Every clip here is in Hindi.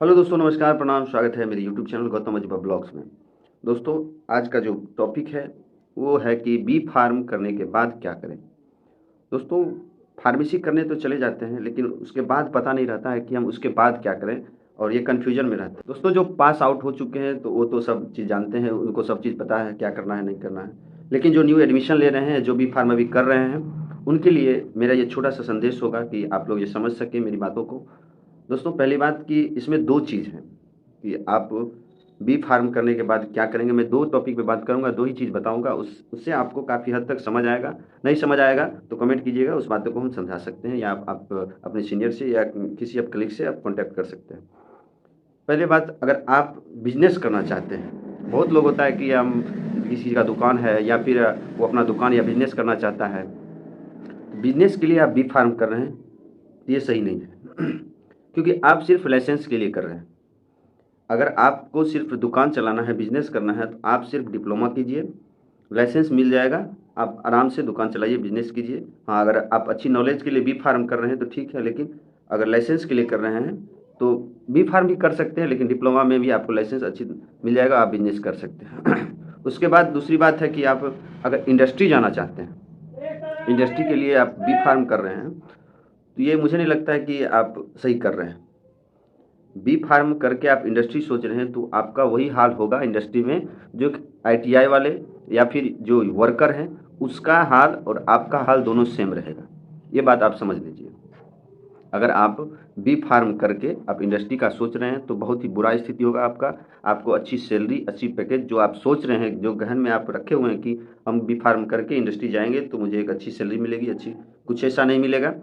हेलो दोस्तों, नमस्कार, प्रणाम, स्वागत है मेरे यूट्यूब चैनल गौतम अजूबा ब्लॉग्स में। दोस्तों, आज का जो टॉपिक है वो है कि बी फार्म करने के बाद क्या करें। दोस्तों, फार्मेसी करने तो चले जाते हैं लेकिन उसके बाद पता नहीं रहता है कि हम उसके बाद क्या करें और ये कन्फ्यूजन में रहते हैं। दोस्तों, जो पास आउट हो चुके हैं तो वो तो सब चीज़ जानते हैं, उनको सब चीज़ पता है क्या करना है नहीं करना है। लेकिन जो न्यू एडमिशन ले रहे हैं, जो बी फार्म अभी कर रहे हैं, उनके लिए मेरा ये छोटा सा संदेश होगा कि आप लोग ये समझ सकें मेरी बातों को। दोस्तों, पहली बात कि इसमें 2 चीज़ हैं कि आप बी फार्म करने के बाद क्या करेंगे। मैं 2 टॉपिक पे बात करूँगा, 2 ही चीज़ बताऊँगा, उससे आपको काफ़ी हद तक समझ आएगा। नहीं समझ आएगा तो कमेंट कीजिएगा, उस बातों को हम समझा सकते हैं या आप अपने सीनियर से या किसी आप कलीग से आप कॉन्टैक्ट कर सकते हैं। पहली बात, अगर आप बिज़नेस करना चाहते हैं, बहुत लोग होता है कि हम किसी चीज़ का दुकान है या फिर वो अपना दुकान या बिज़नेस करना चाहता है। बिज़नेस के लिए आप बी फार्म कर रहे हैं, ये सही नहीं है क्योंकि आप सिर्फ़ लाइसेंस के लिए कर रहे हैं। अगर आपको सिर्फ़ दुकान चलाना है, बिज़नेस करना है, तो आप सिर्फ़ डिप्लोमा कीजिए, लाइसेंस मिल जाएगा, आप आराम से दुकान चलाइए, बिज़नेस कीजिए। हाँ, अगर आप अच्छी नॉलेज के लिए बी फार्म कर रहे हैं तो ठीक है, लेकिन अगर लाइसेंस के लिए कर रहे हैं, तो बी फार्म भी कर सकते हैं, लेकिन डिप्लोमा में भी आपको लाइसेंस अच्छी मिल जाएगा, आप बिज़नेस कर सकते हैं। उसके बाद दूसरी बात है कि आप अगर इंडस्ट्री जाना चाहते हैं, इंडस्ट्री के लिए आप बी फार्म कर रहे हैं, तो ये मुझे नहीं लगता है कि आप सही कर रहे हैं। बी फार्म करके आप इंडस्ट्री सोच रहे हैं तो आपका वही हाल होगा इंडस्ट्री में जो आईटीआई वाले या फिर जो वर्कर हैं उसका हाल और आपका हाल दोनों सेम रहेगा। ये बात आप समझ लीजिए। अगर आप बी फार्म करके आप इंडस्ट्री का सोच रहे हैं तो बहुत ही बुरा स्थिति होगा आपका। आपको अच्छी सैलरी, अच्छी पैकेज जो आप सोच रहे हैं, जो गहन में आप रखे हुए हैं कि हम बी फार्म करके इंडस्ट्री जाएंगे तो मुझे एक अच्छी सैलरी मिलेगी, अच्छी, कुछ ऐसा नहीं मिलेगा।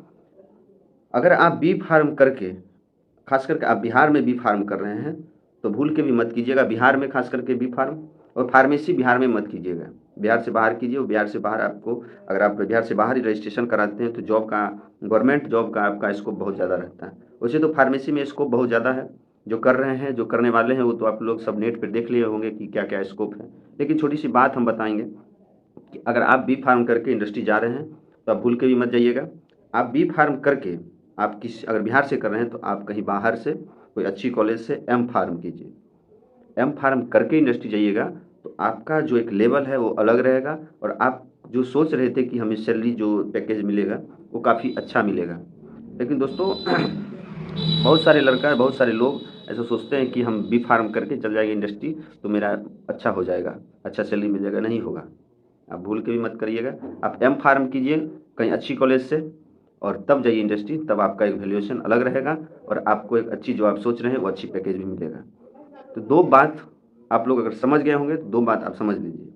अगर आप बी फार्म करके, खास करके आप बिहार में बी फार्म कर रहे हैं, तो भूल के भी मत कीजिएगा बिहार में, खास करके बी फार्म और फार्मेसी बिहार में मत कीजिएगा। बिहार से बाहर कीजिए, और बिहार से बाहर आपको, अगर आप बिहार से बाहर ही रजिस्ट्रेशन कराते हैं तो जॉब का, गवर्नमेंट जॉब का आपका स्कोप बहुत ज़्यादा रहता है। वैसे तो फार्मेसी में स्कोप बहुत ज़्यादा है। जो कर रहे हैं, जो करने वाले हैं, वो तो आप लोग सब नेट पर देख लिए होंगे कि क्या क्या स्कोप है। लेकिन छोटी सी बात हम बताएंगे कि अगर आप बी फार्म करके इंडस्ट्री जा रहे हैं तो आप भूल के भी मत जाइएगा। आप बी फार्म करके, आप किस, अगर बिहार से कर रहे हैं तो आप कहीं बाहर से कोई अच्छी कॉलेज से एम फार्म कीजिए। एम फार्म करके इंडस्ट्री जाइएगा तो आपका जो एक लेवल है वो अलग रहेगा और आप जो सोच रहे थे कि हमें सैलरी जो पैकेज मिलेगा वो काफ़ी अच्छा मिलेगा। लेकिन दोस्तों बहुत सारे लड़का, बहुत सारे लोग ऐसा सोचते हैं कि हम बी फार्म करके चल जाएंगे इंडस्ट्री तो मेरा अच्छा हो जाएगा, अच्छा सैलरी मिल जाएगा। नहीं होगा। आप भूल के भी मत करिएगा। आप एम फार्म कीजिए कहीं अच्छी कॉलेज से और तब जाइए इंडस्ट्री, तब आपका एक वैल्यूएशन अलग रहेगा और आपको एक अच्छी, जो आप सोच रहे हैं वो अच्छी पैकेज भी मिलेगा। तो 2 बात आप लोग अगर समझ गए होंगे तो 2 बात आप समझ लीजिए।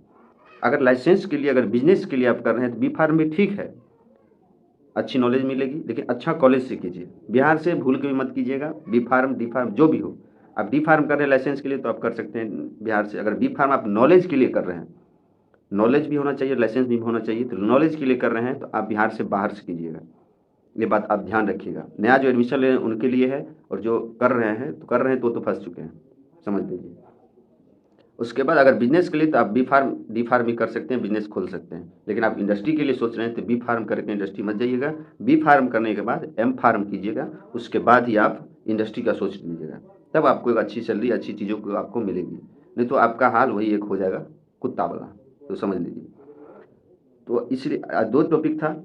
अगर लाइसेंस के लिए, अगर बिजनेस के लिए आप कर रहे हैं तो बी फार्म भी ठीक है, अच्छी नॉलेज मिलेगी, लेकिन अच्छा कॉलेज से कीजिए। बिहार से भूल के भी मत कीजिएगा। बी फार्म, डी फार्म जो भी हो, आप डी फार्म कर रहे हैं लाइसेंस के लिए तो आप कर सकते हैं बिहार से। अगर बी फार्म आप नॉलेज के लिए कर रहे हैं, नॉलेज भी होना चाहिए, लाइसेंस भी होना चाहिए, तो नॉलेज के लिए कर रहे हैं तो आप बिहार से बाहर से कीजिएगा। ये बात आप ध्यान रखिएगा। नया जो एडमिशन ले रहे हैं उनके लिए है, और जो कर रहे हैं तो कर रहे हैं तो फंस चुके हैं, समझ लीजिए। उसके बाद अगर बिजनेस के लिए तो आप बी फार्म, डी फार्म भी कर सकते हैं, बिजनेस खोल सकते हैं। लेकिन आप इंडस्ट्री के लिए सोच रहे हैं तो बी फार्म करके इंडस्ट्री मत जाइएगा। बी फार्म करने के बाद एम फार्म कीजिएगा, उसके बाद ही आप इंडस्ट्री का सोच लीजिएगा। तब आपको एक अच्छी सैलरी, अच्छी चीज़ों को आपको मिलेगी। नहीं तो आपका हाल वही एक हो जाएगा, कुत्ता वाला। तो समझ लीजिए। तो इसलिए 2 टॉपिक था,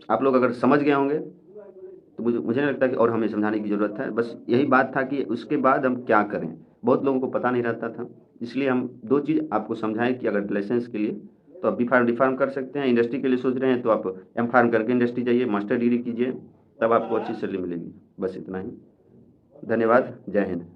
आप लोग अगर समझ गए होंगे तो मुझे नहीं लगता कि और हमें समझाने की ज़रूरत है। बस यही बात था कि उसके बाद हम क्या करें, बहुत लोगों को पता नहीं रहता था। इसलिए हम 2 चीज़ आपको समझाएँ कि अगर लाइसेंस के लिए तो आप बी फार्म, डी फार्म कर सकते हैं। इंडस्ट्री के लिए सोच रहे हैं तो आप एम फार्म करके इंडस्ट्री जाइए, मास्टर डिग्री कीजिए, तब आपको अच्छी सैलरी मिलेगी। बस इतना ही। धन्यवाद। जय हिंद।